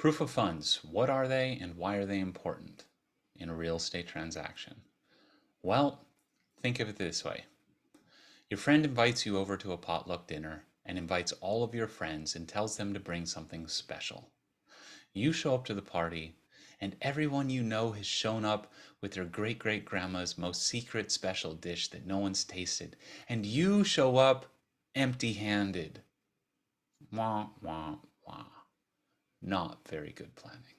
Proof of funds, what are they and why are they important in a real estate transaction? Well, think of it this way. Your friend invites you over to a potluck dinner and invites all of your friends and tells them to bring something special. You show up to the party and everyone you know has shown up with their great-great-grandma's most secret special dish that no one's tasted, and you show up empty-handed. Wah, wah, wah. Not very good planning.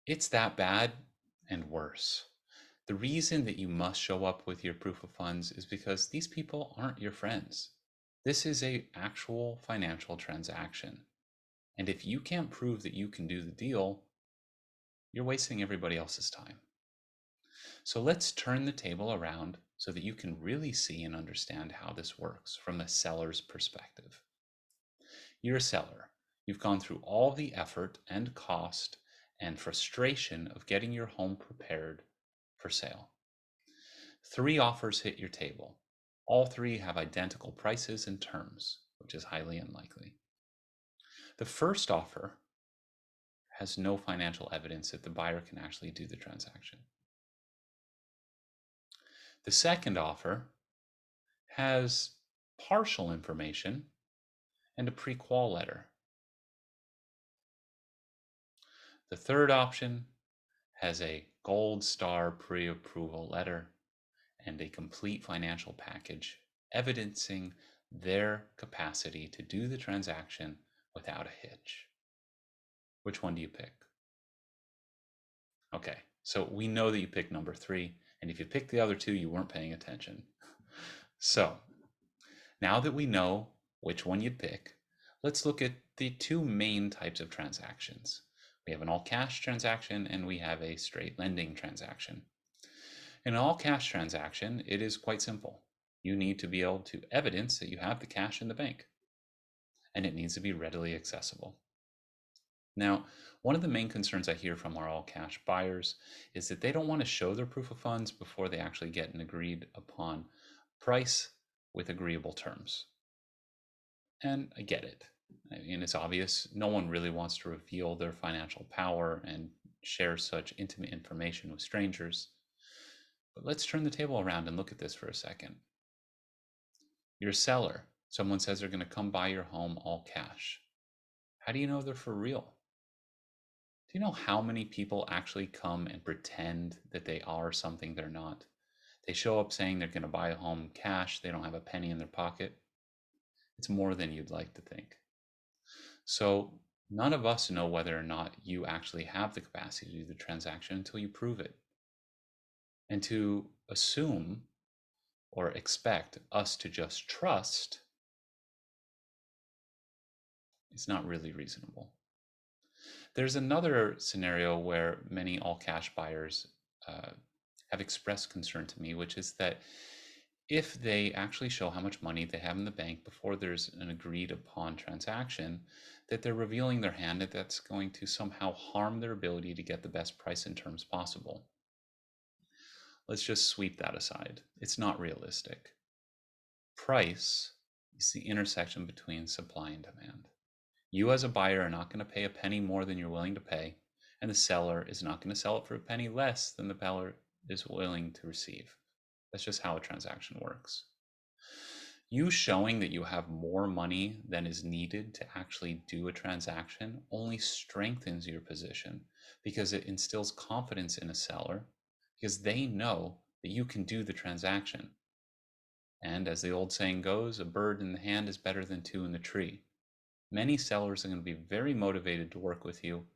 It's that bad and worse. The reason that you must show up with your proof of funds is because these people aren't your friends. This is an actual financial transaction. And if you can't prove that you can do the deal, you're wasting everybody else's time. So let's turn the table around so that you can really see and understand how this works from the seller's perspective. You're a seller. You've gone through all the effort and cost and frustration of getting your home prepared for sale. 3 offers hit your table. All 3 have identical prices and terms, which is highly unlikely. The first offer has no financial evidence that the buyer can actually do the transaction. The second offer has partial information and a pre-qual letter. The third option has a gold star pre-approval letter and a complete financial package evidencing their capacity to do the transaction without a hitch. Which one do you pick? Okay, so we know that you picked number 3, and if you picked the other 2, you weren't paying attention. So, now that we know which one you'd pick, let's look at the 2 main types of transactions. We have an all-cash transaction and we have a straight lending transaction. In an all-cash transaction, it is quite simple. You need to be able to evidence that you have the cash in the bank, and it needs to be readily accessible. Now, one of the main concerns I hear from our all-cash buyers is that they don't want to show their proof of funds before they actually get an agreed upon price with agreeable terms. And I get it. I mean, it's obvious no one really wants to reveal their financial power and share such intimate information with strangers. But let's turn the table around and look at this for a second. You're a seller. Someone says they're going to come buy your home all cash. How do you know they're for real? Do you know how many people actually come and pretend that they are something they're not? They show up saying they're going to buy a home cash. They don't have a penny in their pocket. It's more than you'd like to think. So none of us know whether or not you actually have the capacity to do the transaction until you prove it. And to assume or expect us to just trust is not really reasonable. There's another scenario where many all-cash buyers have expressed concern to me, which is that if they actually show how much money they have in the bank before there's an agreed upon transaction, that they're revealing their hand, that that's going to somehow harm their ability to get the best price and terms possible. Let's just sweep that aside. It's not realistic. Price is the intersection between supply and demand. You as a buyer are not going to pay a penny more than you're willing to pay, and the seller is not going to sell it for a penny less than the seller is willing to receive. That's just how a transaction works. You showing that you have more money than is needed to actually do a transaction only strengthens your position because it instills confidence in a seller because they know that you can do the transaction. And as the old saying goes, a bird in the hand is better than 2 in the tree. Many sellers are going to be very motivated to work with you,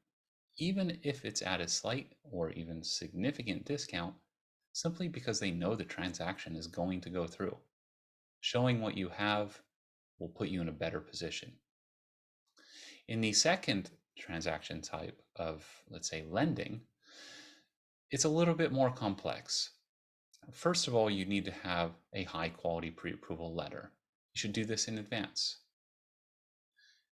even if it's at a slight or even significant discount, simply because they know the transaction is going to go through. Showing what you have will put you in a better position. In the second transaction type of, let's say, lending, it's a little bit more complex. First of all, you need to have a high quality pre-approval letter. You should do this in advance.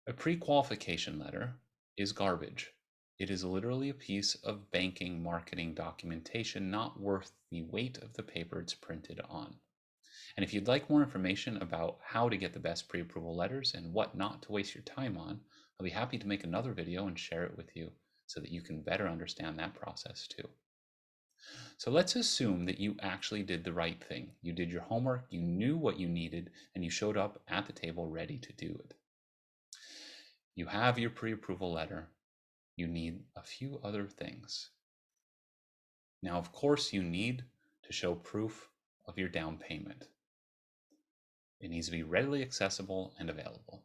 A pre-qualification letter is garbage. It is literally a piece of banking marketing documentation not worth the weight of the paper it's printed on. And if you'd like more information about how to get the best pre-approval letters and what not to waste your time on, I'll be happy to make another video and share it with you so that you can better understand that process too. So let's assume that you actually did the right thing. You did your homework, you knew what you needed, and you showed up at the table ready to do it. You have your pre-approval letter. You need a few other things. Now, of course, you need to show proof of your down payment. It needs to be readily accessible and available.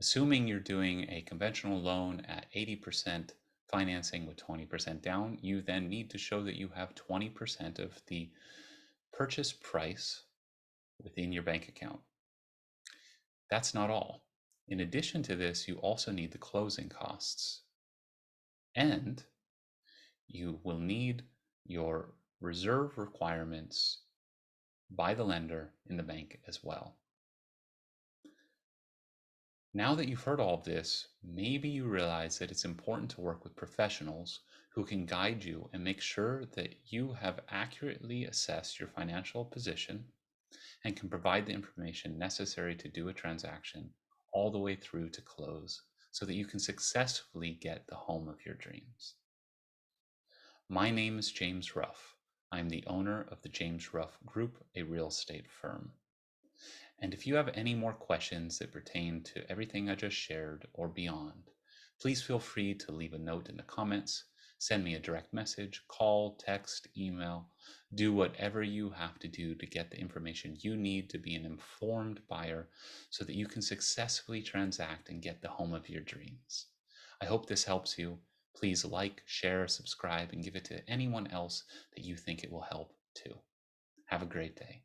Assuming you're doing a conventional loan at 80% financing with 20% down, you then need to show that you have 20% of the purchase price within your bank account. That's not all. In addition to this, you also need the closing costs, and you will need your reserve requirements by the lender in the bank as well. Now that you've heard all of this, maybe you realize that it's important to work with professionals who can guide you and make sure that you have accurately assessed your financial position and can provide the information necessary to do a transaction all the way through to close so that you can successfully get the home of your dreams. My name is James Ruff. I'm the owner of the James Ruff Group, a real estate firm. And if you have any more questions that pertain to everything I just shared or beyond, please feel free to leave a note in the comments, send me a direct message, call, text, email, do whatever you have to do to get the information you need to be an informed buyer so that you can successfully transact and get the home of your dreams. I hope this helps you. Please like, share, subscribe, and give it to anyone else that you think it will help too. Have a great day.